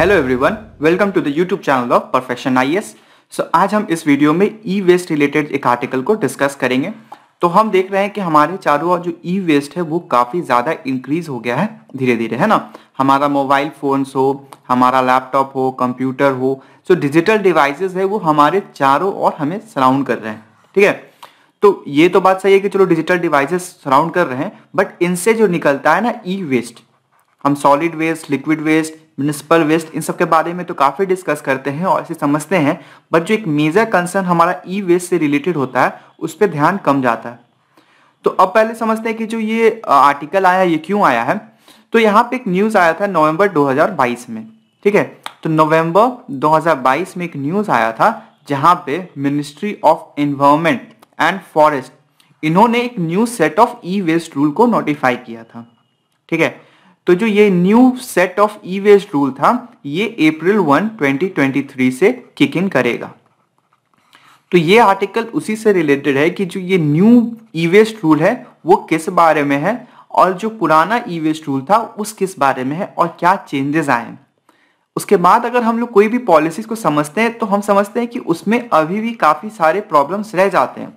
Hello everyone, welcome to the YouTube channel of perfection IAS. आज हम इस video में ई वेस्ट रिलेटेड एक आर्टिकल को डिस्कस करेंगे। तो हम देख रहे हैं कि हमारे चारों ओर जो ई वेस्ट है वो काफ़ी ज़्यादा इंक्रीज हो गया है धीरे धीरे, है ना। हमारा मोबाइल फ़ोन्स हो, हमारा लैपटॉप हो, कंप्यूटर हो, जो डिजिटल डिवाइसेस है वो हमारे चारों ओर हमें सराउंड कर रहे हैं। ठीक है, तो ये तो बात सही है कि चलो डिजिटल डिवाइसेस सराउंड कर रहे हैं, बट इनसे जो निकलता है ना ई वेस्ट, हम solid waste, liquid waste, municipal waste, इन सब के बारे में तो काफ़ी डिस्कस करते हैं और ऐसे समझते हैं, बट जो एक मेजर कंसर्न हमारा ई वेस्ट से रिलेटेड होता है उस पर ध्यान कम जाता है। तो अब पहले समझते हैं कि जो ये आर्टिकल आया ये क्यों आया है। तो यहाँ पे एक न्यूज़ आया था नवंबर 2022 में। ठीक है, तो नवंबर 2022 में एक न्यूज़ आया था जहाँ पे ministry of environment and forest इन्होंने एक new set of e waste rule को नोटिफाई किया था। ठीक है, तो जो ये new set of e waste rule था ये अप्रैल 1, 2023 से किक इन करेगा। तो ये आर्टिकल उसी से रिलेटेड है कि जो ये न्यू ई वेस्ट रूल है वो किस बारे में है और जो पुराना ई वेस्ट रूल था उस किस बारे में है और क्या चेंजेस आए हैं। उसके बाद अगर हम लोग कोई भी पॉलिसीज को समझते हैं तो हम समझते हैं कि उसमें अभी भी काफ़ी सारे प्रॉब्लम्स रह जाते हैं।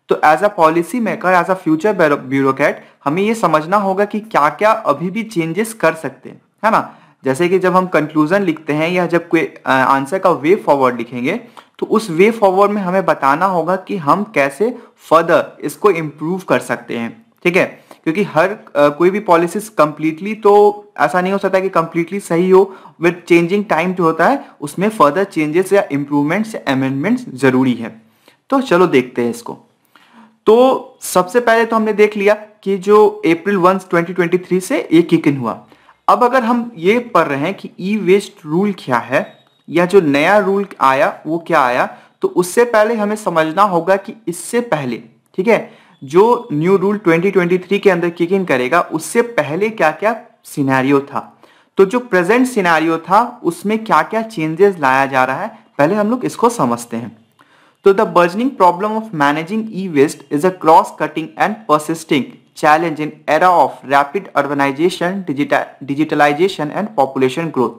तो as a policy maker, as a future bureaucrat हमें ये समझना होगा कि क्या क्या अभी भी चेंजेस कर सकते हैं, है ना। जैसे कि जब हम कंक्लूजन लिखते हैं या जब कोई आंसर का वे फॉरवर्ड लिखेंगे तो उस वे फॉरवर्ड में हमें बताना होगा कि हम कैसे फर्दर इसको इम्प्रूव कर सकते हैं। ठीक है, क्योंकि हर कोई भी पॉलिसीज कंप्लीटली तो ऐसा नहीं हो सकता कि कंप्लीटली सही हो। विद चेंजिंग टाइम जो होता है उसमें फर्दर चेंजेस या इम्प्रूवमेंट्स या अमेंडमेंट्स जरूरी है। तो चलो देखते हैं इसको। तो सबसे पहले तो हमने देख लिया कि जो अप्रैल 1, 2023 से ये किक इन हुआ। अब अगर हम ये पढ़ रहे हैं कि ई वेस्ट रूल क्या है या जो नया रूल आया वो क्या आया, तो उससे पहले हमें समझना होगा कि इससे पहले, ठीक है, जो न्यू रूल 2023 के अंदर किक इन करेगा उससे पहले क्या क्या सिनेरियो था। तो जो प्रेजेंट सिनेरियो था उसमें क्या क्या चेंजेस लाया जा रहा है, पहले हम लोग इसको समझते हैं। So the burgeoning problem of managing e-waste is a cross-cutting and persisting challenge in era of rapid urbanization, digitalization and population growth.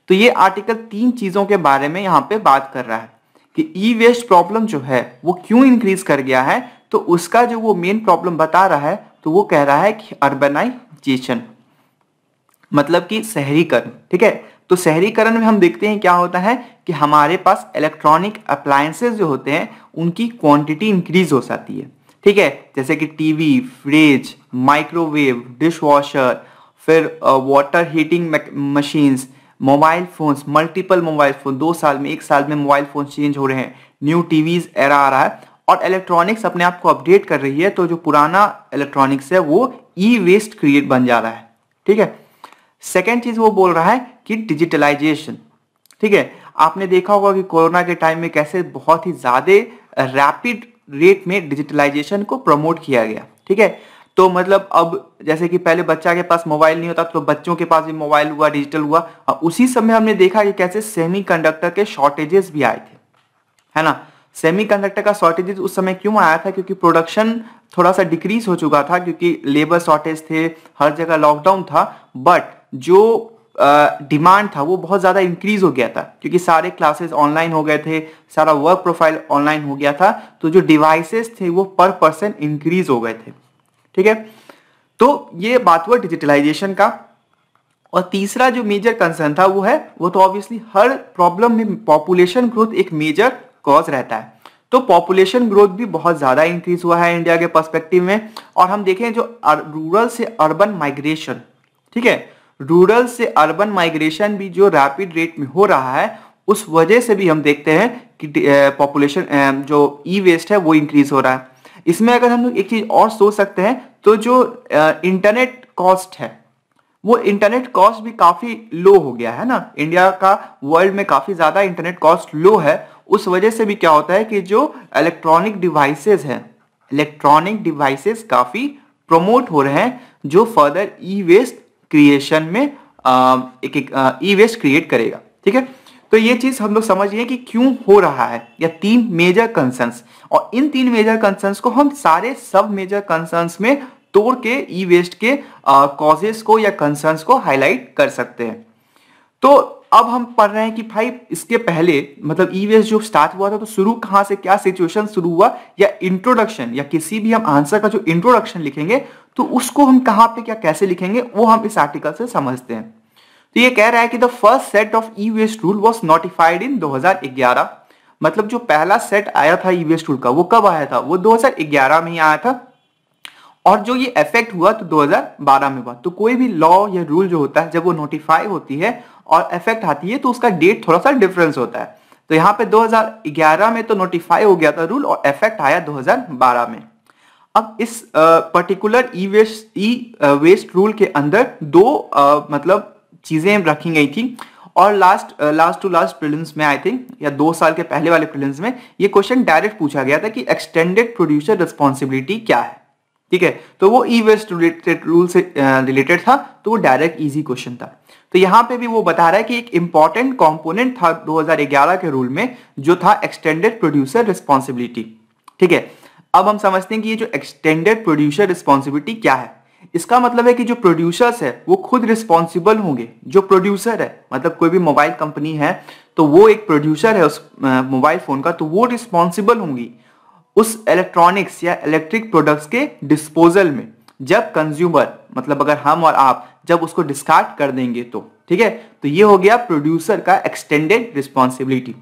तो ये आर्टिकल तीन चीजों के बारे में यहाँ पे बात कर रहा है कि ई वेस्ट प्रॉब्लम जो है वो क्यों इंक्रीज कर गया है। तो उसका जो वो मेन प्रॉब्लम बता रहा है तो वो कह रहा है कि अर्बनाइजेशन, मतलब कि शहरीकरण। ठीक है, तो शहरीकरण में हम देखते हैं क्या होता है कि हमारे पास इलेक्ट्रॉनिक अप्लायंसेस जो होते हैं उनकी क्वांटिटी इंक्रीज हो जाती है। ठीक है, जैसे कि TV, fridge, microwave, dishwasher, फिर water heating machines, mobile phones, multiple mobile phone, 2 साल में 1 साल में मोबाइल फोन चेंज हो रहे हैं, न्यू टीवीज एरा आ रहा है और इलेक्ट्रॉनिक्स अपने आप को अपडेट कर रही है। तो जो पुराना इलेक्ट्रॉनिक्स है वो ई वेस्ट क्रिएट बन जा रहा है। ठीक है, सेकेंड चीज वो बोल रहा है कि डिजिटलाइजेशन। ठीक है, आपने देखा होगा कि कोरोना के टाइम में कैसे बहुत ही ज्यादा रैपिड रेट में डिजिटलाइजेशन को प्रमोट किया गया। ठीक है, तो मतलब अब जैसे कि पहले बच्चा के पास मोबाइल नहीं होता तो बच्चों के पास भी मोबाइल हुआ, डिजिटल हुआ, और उसी समय हमने देखा कि कैसे सेमीकंडक्टर के शॉर्टेजेस भी आए थे, है ना। सेमीकंडक्टर का शॉर्टेजेस उस समय क्यों आया था, क्योंकि प्रोडक्शन थोड़ा सा डिक्रीज हो चुका था, क्योंकि लेबर शॉर्टेज थे, हर जगह लॉकडाउन था, बट जो डिमांड था वो बहुत ज़्यादा इंक्रीज हो गया था क्योंकि सारे क्लासेस ऑनलाइन हो गए थे, सारा वर्क प्रोफाइल ऑनलाइन हो गया था, तो जो डिवाइसेस थे वो पर पर्सन इंक्रीज हो गए थे। ठीक है, तो ये बात हुआ डिजिटलाइजेशन का। और तीसरा जो मेजर कंसर्न था वो तो ऑब्वियसली हर प्रॉब्लम में पॉपुलेशन ग्रोथ एक मेजर कॉज रहता है। तो पॉपुलेशन ग्रोथ भी बहुत ज़्यादा इंक्रीज हुआ है इंडिया के पर्सपेक्टिव में। और हम देखें जो रूरल से अर्बन माइग्रेशन, ठीक है, रूरल से अर्बन माइग्रेशन भी जो रैपिड रेट में हो रहा है उस वजह से भी हम देखते हैं कि पॉपुलेशन जो ई वेस्ट है वो इंक्रीज हो रहा है। इसमें अगर हम लोग एक चीज और सोच सकते हैं तो जो इंटरनेट कॉस्ट है वो इंटरनेट कॉस्ट भी काफी लो हो गया है ना। इंडिया का वर्ल्ड में काफी ज्यादा इंटरनेट कॉस्ट लो है, उस वजह से भी क्या होता है कि जो इलेक्ट्रॉनिक डिवाइसेस हैं, इलेक्ट्रॉनिक डिवाइसेस काफी प्रमोट हो रहे हैं जो फर्दर ई वेस्ट क्रिएशन में एक ई वेस्ट क्रिएट करेगा। ठीक है, तो ये चीज हम लोग समझिए कि क्यों हो रहा है, या तीन मेजर कंसर्न्स, और इन तीन मेजर कंसर्न्स को हम सारे सब मेजर कंसर्न्स में तोड़ के ई वेस्ट के कॉजेस को या कंसर्न्स को हाईलाइट कर सकते हैं। तो अब हम पढ़ रहे हैं कि भाई इसके पहले मतलब ई वेस्ट जो स्टार्ट हुआ था तो शुरू कहां से, क्या सिचुएशन शुरू हुआ, या इंट्रोडक्शन, या किसी भी हम आंसर का जो इंट्रोडक्शन लिखेंगे तो उसको हम कहां पे क्या कैसे लिखेंगे वो हम इस आर्टिकल से समझते हैं। तो ये कह रहा है कि the first set of e waste rule was notified in 2011। मतलब जो पहला सेट आया था ई वेस्ट रूल का वो कब आया था, वो 2011 में ही आया था, और जो ये इफेक्ट हुआ तो 2012 में हुआ। तो कोई भी लॉ या रूल जो होता है जब वो नोटिफाई होती है और इफेक्ट आती है तो उसका डेट थोड़ा सा डिफरेंस होता है। तो यहाँ पे 2011 में तो नोटिफाई हो गया था रूल और इफेक्ट आया 2012 में। अब इस पर्टिकुलर ई वेस्ट रूल के अंदर दो मतलब चीजें रखी गई थी, और लास्ट प्रीलिम्स में आई थिंक या 2 साल के पहले वाले प्रीलिम्स में ये क्वेश्चन डायरेक्ट पूछा गया था कि एक्सटेंडेड प्रोड्यूसर रिस्पॉन्सिबिलिटी क्या है। ठीक है, तो वो ई वेस्ट रिलेटेड रूल से रिलेटेड था, तो वो डायरेक्ट इजी क्वेश्चन था। तो यहाँ पे भी वो बता रहा है कि एक इंपॉर्टेंट कंपोनेंट था 2011 के रूल में जो था एक्सटेंडेड प्रोड्यूसर रिस्पॉन्सिबिलिटी। ठीक है, अब हम समझते हैं कि ये जो एक्सटेंडेड प्रोड्यूसर रिस्पॉन्सिबिलिटी क्या है। इसका मतलब है कि जो प्रोड्यूसर्स है वो खुद रिस्पॉन्सिबल होंगे। जो प्रोड्यूसर है मतलब कोई भी मोबाइल कंपनी है तो वो एक प्रोड्यूसर है उस मोबाइल फोन का, तो वो रिस्पॉन्सिबल होंगी उस इलेक्ट्रॉनिक्स या इलेक्ट्रिक प्रोडक्ट्स के डिस्पोजल में, जब कंज्यूमर मतलब अगर हम और आप जब उसको डिस्कार्ड कर देंगे तो। ठीक है, तो ये हो गया प्रोड्यूसर का एक्सटेंडेड रिस्पॉन्सिबिलिटी।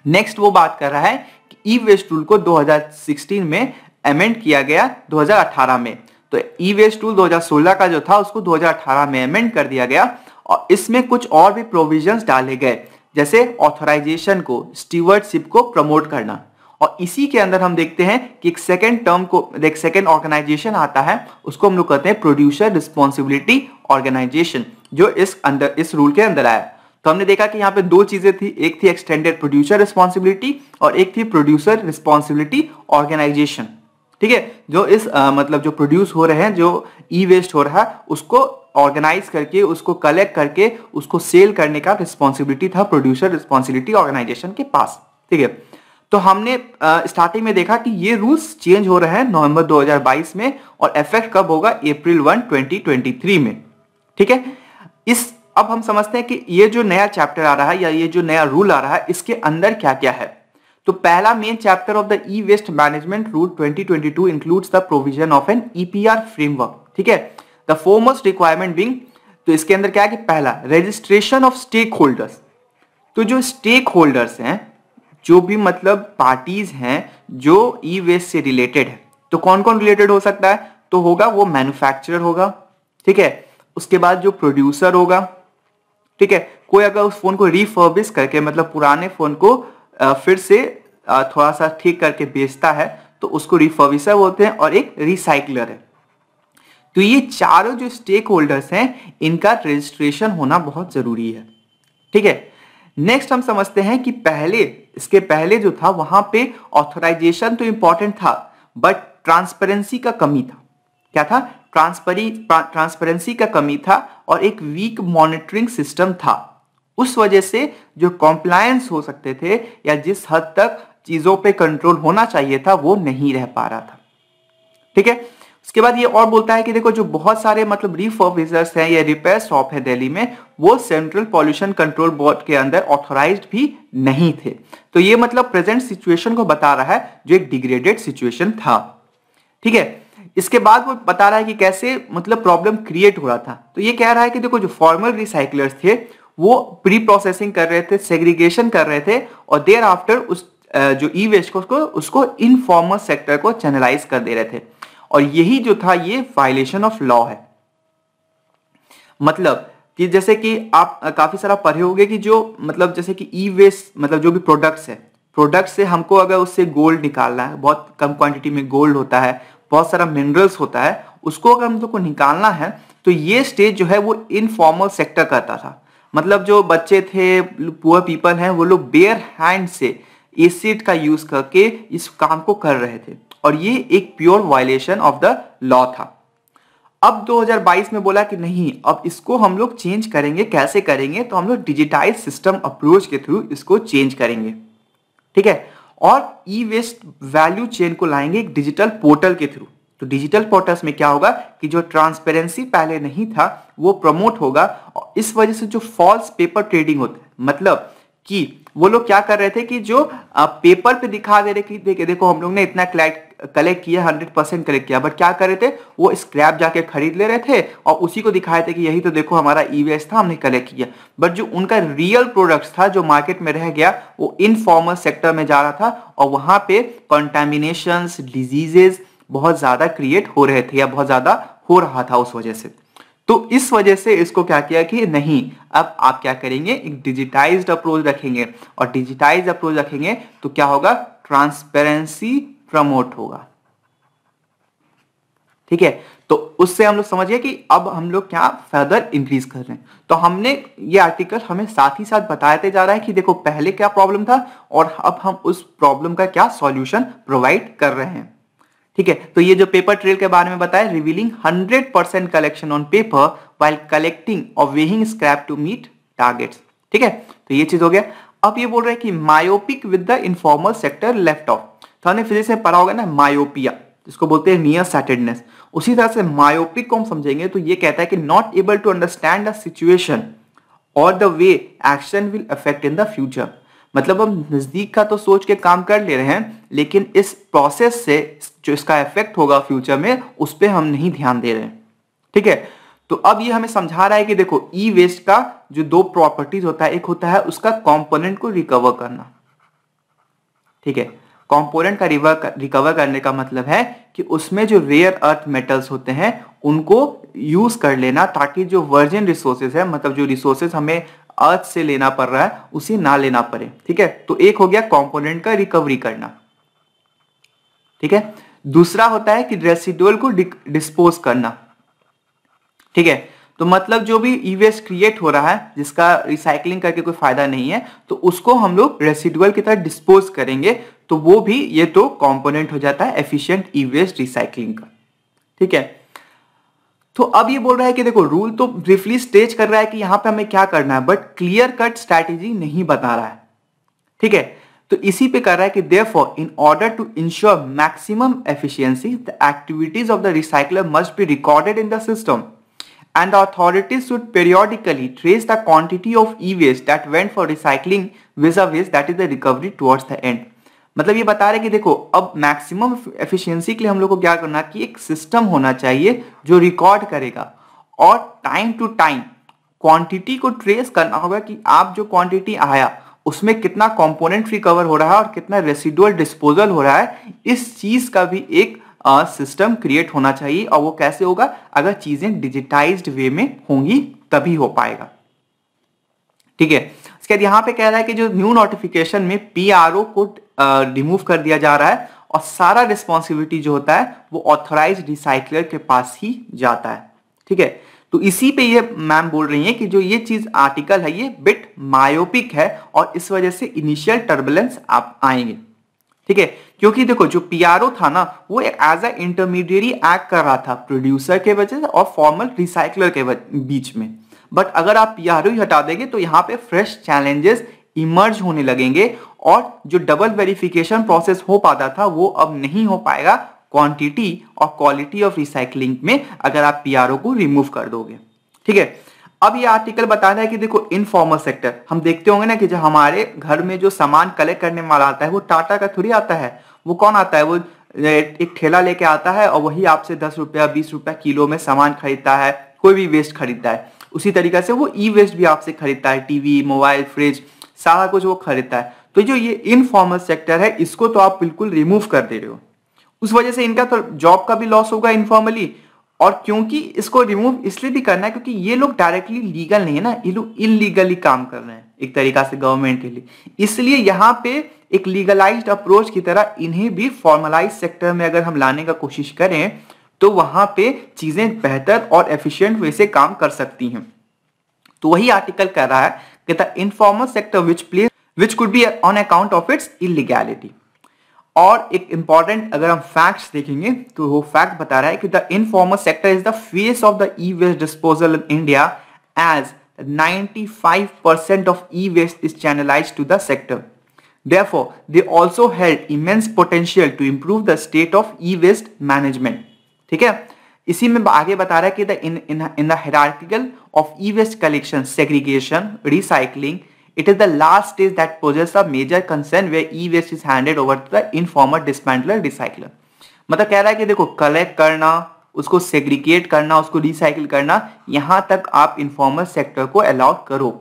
नेक्स्ट वो बात कर रहा है कि ई वेस्ट रूल को 2016 में अमेंड किया गया 2018 में। तो ई वेस्ट रूल 2016 का जो था उसको 2018 में अमेंड कर दिया गया, और इसमें कुछ और भी प्रोविजंस डाले गए, जैसे ऑथराइजेशन को, स्टीवर्डशिप को प्रमोट करना। और इसी के अंदर हम देखते हैं कि एक सेकेंड टर्म को, एक सेकेंड ऑर्गेनाइजेशन आता है, उसको हम लोग कहते हैं प्रोड्यूसर रिस्पॉन्सिबिलिटी ऑर्गेनाइजेशन, जो इस रूल के अंदर आया। तो हमने देखा कि यहाँ पे दो चीजें थी, एक थी एक्सटेंडेड प्रोड्यूसर रिस्पॉन्सिबिलिटी और एक थी प्रोड्यूसर रिस्पॉन्सिबिलिटी ऑर्गेनाइजेशन। ठीक है, जो इस मतलब जो प्रोड्यूस हो रहे हैं, जो ई वेस्ट हो रहा है उसको ऑर्गेनाइज करके, उसको कलेक्ट करके, उसको सेल करने का रिस्पॉन्सिबिलिटी था प्रोड्यूसर रिस्पॉन्सिबिलिटी ऑर्गेनाइजेशन के पास। ठीक है, तो हमने स्टार्टिंग में देखा कि ये रूल्स चेंज हो रहे हैं नवंबर 2022 में, और इफेक्ट कब होगा, अप्रैल 1, 2023 में। ठीक है, अब हम समझते हैं कि ये जो नया चैप्टर आ रहा है या ये जो नया रूल आ रहा है इसके अंदर क्या क्या है। तो पहला main chapter of the e waste management rule 2022 includes the provision of an EPR framework. ठीक है, द फोरमोस्ट रिक्वायरमेंट बीइंग, तो इसके अंदर क्या है कि पहला रजिस्ट्रेशन ऑफ स्टेक होल्डर्स। तो जो स्टेक होल्डर्स हैं, जो भी मतलब पार्टीज हैं जो ई वेस्ट से रिलेटेड है, तो कौन कौन रिलेटेड हो सकता है, तो होगा वो मैन्युफैक्चरर होगा। ठीक है, उसके बाद जो प्रोड्यूसर होगा। ठीक है, कोई अगर उस फोन को रिफर्बिश करके मतलब पुराने फोन को फिर से थोड़ा सा ठीक करके बेचता है तो उसको रिफर्बिशर बोलते हैं, और एक रिसाइकलर है। तो ये चारों जो स्टेक होल्डर्स हैं इनका रजिस्ट्रेशन होना बहुत जरूरी है। ठीक है, नेक्स्ट हम समझते हैं कि इसके पहले जो था वहां पे ऑथराइजेशन तो इंपॉर्टेंट था, बट ट्रांसपेरेंसी का कमी था। क्या था, ट्रांसपेरेंसी का कमी था, और एक वीक मॉनिटरिंग सिस्टम था। उस वजह से जो कॉम्प्लायंस हो सकते थे या जिस हद तक चीजों पे कंट्रोल होना चाहिए था वो नहीं रह पा रहा था। ठीक है, उसके बाद ये और बोलता है कि देखो जो बहुत सारे मतलब रिफर्बिशर्स हैं या रिपेयर शॉप है दिल्ली में, वो सेंट्रल पॉल्यूशन कंट्रोल बोर्ड के अंदर ऑथराइज्ड भी नहीं थे। तो ये मतलब प्रेजेंट सिचुएशन को बता रहा है जो एक डिग्रेडेड सिचुएशन था। ठीक है, इसके बाद वो बता रहा है कि कैसे मतलब प्रॉब्लम क्रिएट हो रहा था। तो ये कह रहा है कि देखो जो फॉर्मल रिसाइकलर्स थे वो प्री प्रोसेसिंग कर रहे थे, सेग्रीगेशन कर रहे थे, और देयर आफ्टर उस जो ई वेस्ट को उसको इनफॉर्मल सेक्टर को चैनलाइज कर दे रहे थे। और यही जो था ये वायलेशन ऑफ लॉ है। मतलब कि जैसे कि आप काफी सारा पढ़े होंगे कि जो मतलब जैसे कि ई वेस्ट मतलब जो भी प्रोडक्ट्स है, प्रोडक्ट से हमको अगर उससे गोल्ड निकालना है, बहुत कम क्वांटिटी में गोल्ड होता है, बहुत सारा मिनरल्स होता है, उसको अगर हमको निकालना है तो ये स्टेज जो है वो इनफॉर्मल सेक्टर करता था। मतलब जो बच्चे थे, पुअर पीपल हैं, वो लोग बेयर हैंड से एसिड का यूज करके इस काम को कर रहे थे, और ये एक pure violation of the law था। अब 2022 में बोला कि नहीं, अब इसको हम लोग चेंज करेंगे। कैसे करेंगे, तो हम लोग डिजिटाइज सिस्टम अप्रोच के थ्रू इसको चेंज करेंगे। ठीक है, और ई वेस्ट वैल्यू चेन को लाएंगे एक डिजिटल पोर्टल के थ्रू। तो डिजिटल पोर्टल्स में क्या होगा कि जो ट्रांसपेरेंसी पहले नहीं था वो प्रमोट होगा, और इस वजह से जो फॉल्स पेपर ट्रेडिंग होता है, मतलब कि वो लोग क्या कर रहे थे कि जो पेपर पे दिखा दे रहे कि देखो हम लोग ने इतना कलेक्ट किया, 100% कलेक्ट किया, बट क्या कर रहे थे वो स्क्रैप जाके खरीद ले रहे थे और उसी को दिखाए थे कि यही तो देखो हमारा ई वेस्ट था, हमने कलेक्ट किया। बट जो उनका रियल प्रोडक्ट्स था जो मार्केट में रह गया वो इनफॉर्मल सेक्टर में जा रहा था, और वहां पे कंटामिनेशंस, डिजीजेस बहुत ज्यादा क्रिएट हो रहे थे या बहुत ज्यादा हो रहा था उस वजह से। तो इस वजह से इसको क्या किया कि नहीं, अब आप क्या करेंगे, एक डिजिटाइज्ड अप्रोच रखेंगे, और डिजिटाइज्ड अप्रोच रखेंगे तो क्या होगा, ट्रांसपेरेंसी प्रमोट होगा। ठीक है, तो उससे हम लोग समझ गए कि अब हम लोग क्या फर्दर इंक्रीज कर रहे हैं। तो हमने ये आर्टिकल हमें साथ ही साथ बताते जा रहा है कि देखो पहले क्या प्रॉब्लम था और अब हम उस प्रॉब्लम का क्या सॉल्यूशन प्रोवाइड कर रहे हैं। ठीक है, तो ये जो पेपर ट्रेल के बारे में बताया, revealing 100% collection on paper while collecting और weighing scrap to meet targets. ठीक है, तो ये चीज हो गया। अब ये बोल रहे हैं कि myopic with the informal sector left of. तो हमने फिजिक्स में पढ़ा होगा ना मायोपिया, जिसको बोलते हैं नियर साइटेडनेस। उसी तरह से मायोपिक को हम समझेंगे तो ये कहता है कि not able to understand the situation और the way action will affect in the future. मतलब हम नजदीक का तो सोच के काम कर ले रहे हैं, लेकिन इस प्रोसेस से जो इसका इफेक्ट होगा फ्यूचर में उस पर हम नहीं ध्यान दे रहे हैं। ठीक है, तो अब ये हमें समझा रहा है कि देखो ई वेस्ट का जो दो प्रॉपर्टीज होता है, एक होता है उसका कंपोनेंट को रिकवर करना। ठीक है, कंपोनेंट का रिकवर करने का मतलब है कि उसमें जो रेयर अर्थ मेटल्स होते हैं उनको यूज कर लेना, ताकि जो वर्जिन रिसोर्सेज है, मतलब जो रिसोर्सेज हमें अर्थ से लेना पड़ रहा है उसे ना लेना पड़े। ठीक है, तो एक हो गया कंपोनेंट का रिकवरी करना। ठीक है, दूसरा होता है कि रेसिडुअल को डिस्पोज करना। ठीक है, तो मतलब जो भी ई वेस्ट क्रिएट हो रहा है जिसका रिसाइकलिंग करके कोई फायदा नहीं है, तो उसको हम लोग रेसिडुअल की तरह डिस्पोज करेंगे, तो वो भी ये तो कंपोनेंट हो जाता है एफिशिएंट ई वेस्ट रिसाइकलिंग का। ठीक है, तो अब ये बोल रहा है कि देखो रूल तो ब्रीफली स्टेज कर रहा है कि यहां पे हमें क्या करना है, बट क्लियर कट स्ट्रैटेजी नहीं बता रहा है। ठीक है, तो इसी पे कर रहा है कि therefore in order to ensure maximum efficiency the activities of the recycler must be recorded in the system and the authorities should periodically trace the quantity of e-waste that went for recycling vis-a-vis that is the recovery towards the end। मतलब ये बता रहे कि देखो अब maximum efficiency के लिए हम लोग को क्या करना कि एक सिस्टम होना चाहिए जो रिकॉर्ड करेगा, और टाइम टू टाइम क्वांटिटी को ट्रेस करना होगा कि आप जो क्वांटिटी आया उसमें कितना कंपोनेंट रिकवर हो रहा है और कितना रेसिडुअल डिस्पोजल हो रहा है। इस चीज का भी एक सिस्टम क्रिएट होना चाहिए, और वो कैसे होगा, अगर चीजें डिजिटाइज्ड वे में होंगी तभी हो पाएगा। ठीक है, इसके बाद यहाँ पे कह रहा है कि जो न्यू नोटिफिकेशन में पीआरओ को रिमूव कर दिया जा रहा है, और सारा रिस्पॉन्सिबिलिटी जो होता है वो ऑथराइज्ड रिसाइकलर के पास ही जाता है। ठीक है, तो इसी पे ये मैम बोल रही हैं कि जो ये चीज आर्टिकल है ये बिट मायोपिक है, और इस वजह से इनिशियल टर्बुलेंस आप आएंगे। ठीक है, क्योंकि देखो जो पीआरओ था ना वो एज अ इंटरमीडिएरी एक्ट कर रहा था प्रोड्यूसर के वजह से और फॉर्मल रिसाइकलर के बीच में। बट अगर आप पीआरओ ही हटा देंगे तो यहाँ पे फ्रेश चैलेंजेस इमर्ज होने लगेंगे, और जो डबल वेरिफिकेशन प्रोसेस हो पाता था वो अब नहीं हो पाएगा क्वांटिटी और क्वालिटी ऑफ रिसाइकलिंग में, अगर आप पीआरओ को रिमूव कर दोगे। ठीक है, अब ये आर्टिकल बता रहा है कि देखो इनफॉर्मल सेक्टर, हम देखते होंगे ना कि जो हमारे घर में जो सामान कलेक्ट करने वाला आता है वो टाटा का थोड़ी आता है, वो कौन आता है, वो एक ठेला लेके आता है और वही आपसे 10 रुपया 20 रुपया किलो में सामान खरीदता है, कोई भी वेस्ट खरीदता है। उसी तरीके से वो ई वेस्ट भी आपसे खरीदता है, टीवी, मोबाइल, फ्रिज, सारा कुछ वो खरीदता है। तो जो ये इनफॉर्मल सेक्टर है इसको तो आप बिल्कुल रिमूव कर दे रहे हो, उस वजह से इनका तो जॉब का भी लॉस होगा इनफॉर्मली, और क्योंकि इसको रिमूव इसलिए भी करना है क्योंकि ये लोग डायरेक्टली लीगल नहीं है ना, ये लोग इलीगली काम कर रहे हैं एक तरीका से गवर्नमेंट के लिए, इसलिए यहाँ पे एक लीगलाइज्ड अप्रोच की तरह इन्हें भी फॉर्मलाइज सेक्टर में अगर हम लाने का कोशिश करें तो वहां पे चीजें बेहतर और एफिशिएंट वे से काम कर सकती हैं। तो वही आर्टिकल कह रहा है कि the informal sector which could be on account of its illegality. और एक इंपॉर्टेंट अगर हम फैक्ट्स देखेंगे तो वो फैक्ट बता रहा है कि the informal sector is the face of the e waste disposal in India, as 95% of e-waste is channelized to the sector. Therefore, they also held immense potential to improve the state of e-waste management. ठीक है। इसी में आगे बता रहा है कि in the hierarchical of e waste collection, segregation, recycling, it is the last stage that poses a major concern where e waste is handed over to the informal dismantler recycler. मतलब कह रहा है कि देखो कलेक्ट करना, उसको segregate करना, उसको रिसाइकिल करना, यहां तक आप इनफॉर्मल सेक्टर को अलाउ करो,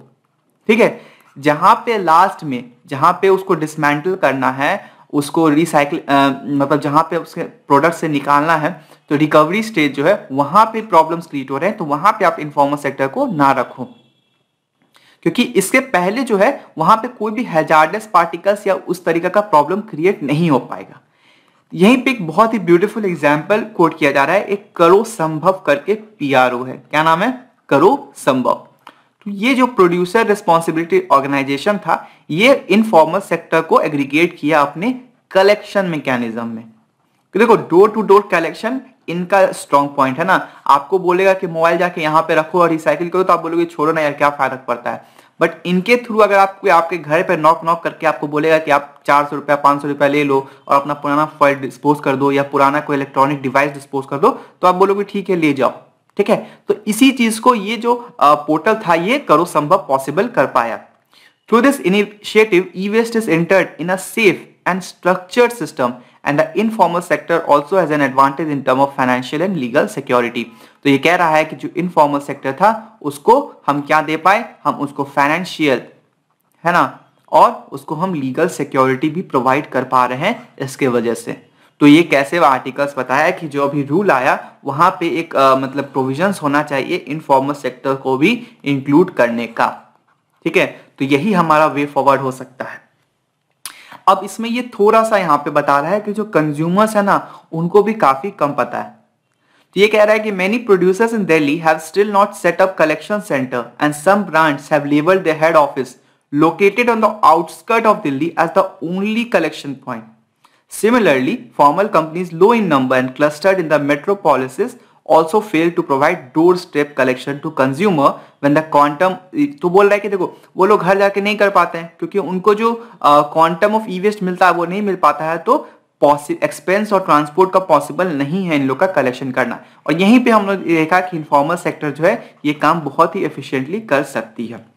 ठीक है। जहां पे लास्ट में जहां पे उसको डिसमेंटल करना है, उसको रिसाइकिल मतलब जहां पे उसके प्रोडक्ट से निकालना है, तो रिकवरी स्टेज जो है वहां पे प्रॉब्लम्स क्रिएट हो रहे हैं, तो वहां पे आप इनफॉर्मल सेक्टर को ना रखो, क्योंकि इसके पहले जो है वहां पे कोई भी हैजार्डस पार्टिकल्स या उस तरीके का प्रॉब्लम क्रिएट नहीं हो पाएगा। यहीं पे एक बहुत ही ब्यूटीफुल एग्जाम्पल कोट किया जा रहा है, एक करो संभव करके पीआरओ है, क्या नाम है, करो संभव। तो ये जो प्रोड्यूसर रिस्पॉन्सिबिलिटी ऑर्गेनाइजेशन था, ये इनफॉर्मल सेक्टर को एग्रीगेट किया अपने कलेक्शन मैकेनिज्म में। तो देखो डोर टू डोर कलेक्शन इनका स्ट्रॉन्ग पॉइंट है ना। आपको बोलेगा कि मोबाइल जाके यहाँ पे रखो और रिसाइकिल करो, तो आप बोलोगे छोड़ो ना यार, क्या फर्क पड़ता है। बट इनके थ्रू अगर आपको आपके घर पे नॉक नॉक करके आपको बोलेगा कि आप 400 रुपया 500 रुपया ले लो और अपना पुराना फाइल डिस्पोज कर दो या पुराना कोई इलेक्ट्रॉनिक डिवाइस डिस्पोज कर दो, तो आप बोलोगे ठीक है ले जाओ, ठीक है। तो इसी चीज को ये जो पोर्टल था ये करो संभव पॉसिबल कर पाया। Through this initiative e waste is entered in a safe and structured system, and the informal sector also has an advantage in term of financial and legal security। तो ये कह रहा है कि जो informal sector था उसको हम क्या दे पाए, हम उसको फाइनेंशियल है ना, और उसको हम लीगल सिक्योरिटी भी प्रोवाइड कर पा रहे हैं इसके वजह से। तो ये कैसे आर्टिकल्स बताया कि जो अभी रूल आया वहां पे एक मतलब प्रोविजंस होना चाहिए इनफॉर्मल सेक्टर को भी इंक्लूड करने का, ठीक है। तो यही हमारा वे फॉरवर्ड हो सकता है। अब इसमें ये थोड़ा सा यहाँ पे बता रहा है कि जो कंज्यूमर्स है ना उनको भी काफी कम पता है। तो ये कह रहा है कि many producers in Delhi have still not set up collection centre and some brands have labelled their head office located on the outskirt of Delhi as the only collection point. Similarly, formal companies low in number and clustered in the metropolises also fail to provide doorstep collection to consumer when the quantum। तो बोल रहा है कि देखो वो लोग घर जाके नहीं कर पाते हैं क्योंकि उनको जो क्वांटम ऑफ ई वेस्ट मिलता है वो नहीं मिल पाता है, तो एक्सपेंस और ट्रांसपोर्ट का पॉसिबल नहीं है इन लोग का कलेक्शन करना। और यहीं पे हम लोग देखा कि इनफॉर्मल सेक्टर जो है ये काम बहुत ही एफिशिएंटली कर सकती है।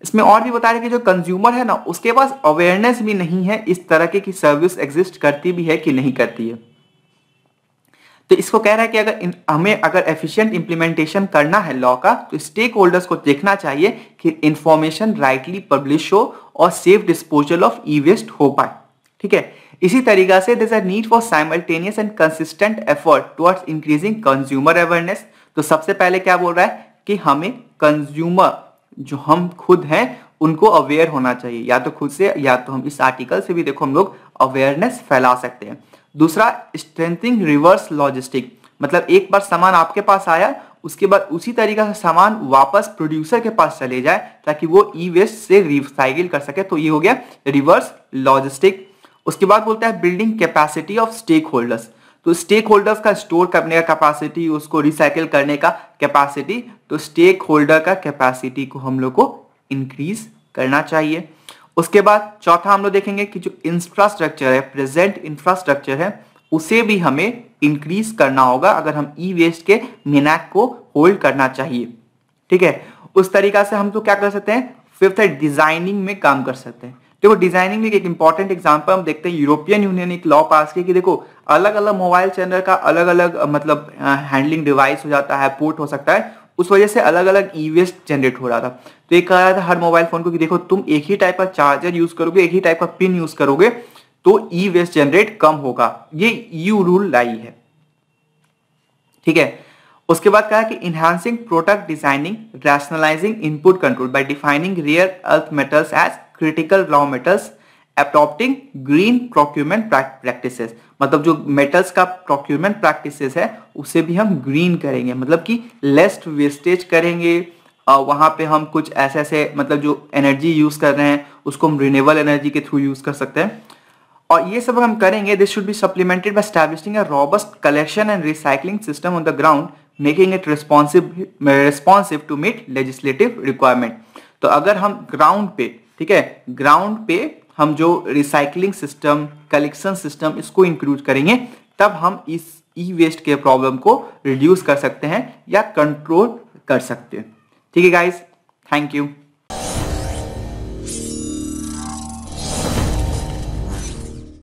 इसमें और भी बता रहे कि जो कंज्यूमर है ना उसके पास अवेयरनेस भी नहीं है इस तरह की सर्विस एग्जिस्ट करती भी है कि नहीं करती है। तो इसको कह रहा है कि अगर हमें अगर एफिशिएंट इंप्लीमेंटेशन करना है लॉ का, तो स्टेक होल्डर्स को देखना चाहिए कि इंफॉर्मेशन राइटली पब्लिश हो और safe disposal of e waste हो पाए, ठीक है। इसी तरीका से there is a need for simultaneous and consistent effort towards increasing consumer awareness. तो सबसे पहले क्या बोल रहा है कि हमें कंज्यूमर जो हम खुद हैं उनको अवेयर होना चाहिए, या तो खुद से या तो हम इस आर्टिकल से भी देखो हम लोग अवेयरनेस फैला सकते हैं। दूसरा स्ट्रेंथनिंग रिवर्स लॉजिस्टिक, मतलब एक बार सामान आपके पास आया उसके बाद उसी तरीका से सामान वापस प्रोड्यूसर के पास चले जाए ताकि वो ई वेस्ट से रिसाइकिल कर सके, तो ये हो गया रिवर्स लॉजिस्टिक। उसके बाद बोलता है building capacity of stakeholders. तो स्टेक होल्डर्स का स्टोर करने का कैपेसिटी, उसको रिसाइकिल करने का कैपेसिटी, तो स्टेक होल्डर का कैपेसिटी को हम लोग को इंक्रीज करना चाहिए। उसके बाद चौथा हम लोग देखेंगे कि जो इंफ्रास्ट्रक्चर है, प्रेजेंट इंफ्रास्ट्रक्चर है, उसे भी हमें इंक्रीज करना होगा अगर हम ई वेस्ट के मिनाक को होल्ड करना चाहिए, ठीक है। उस तरीका से हम तो क्या कर सकते हैं, फिफ्थ है डिजाइनिंग में काम कर सकते हैं। देखो डिजाइनिंग में एक इंपॉर्टेंट एग्जांपल हम देखते हैं, यूरोपियन यूनियन ने एक लॉ पास किया कि देखो अलग अलग मोबाइल चैनल का अलग अलग मतलब हैंडलिंग डिवाइस हो जाता है, पोर्ट हो सकता है, उस वजह से अलग अलग ई वेस्ट जनरेट हो रहा था। तो ये कह रहा था हर मोबाइल फोन को कि देखो तुम एक ही टाइप का चार्जर यूज करोगे, एक ही टाइप का पिन यूज करोगे तो ई वेस्ट जनरेट कम होगा, ये ईयू रूल लाई है, ठीक है। उसके बाद कहा कि enhancing product designing, rationalising input control by defining rare earth metals as critical raw metals, adopting green procurement practices. मतलब जो मेटल्स का प्रोक्यूरमेंट प्रैक्टिसेस है उसे भी हम ग्रीन करेंगे, मतलब कि लेस वेस्टेज करेंगे। वहां पे हम कुछ ऐसे मतलब जो एनर्जी यूज कर रहे हैं उसको हम रिन्यूएबल एनर्जी के थ्रू यूज कर सकते हैं, और ये सब हम करेंगे। This should be supplemented by establishing a robust collection and recycling system on the ground, making it responsive to meet legislative requirement. तो अगर हम ग्राउंड पे, ठीक है, ग्राउंड पे हम जो रिसाइकलिंग सिस्टम, कलेक्शन सिस्टम इसको इंक्लूड करेंगे, तब हम इस ई वेस्ट के प्रॉब्लम को रिड्यूस कर सकते हैं या कंट्रोल कर सकते हैं। ठीक है गाइस, थैंक यू।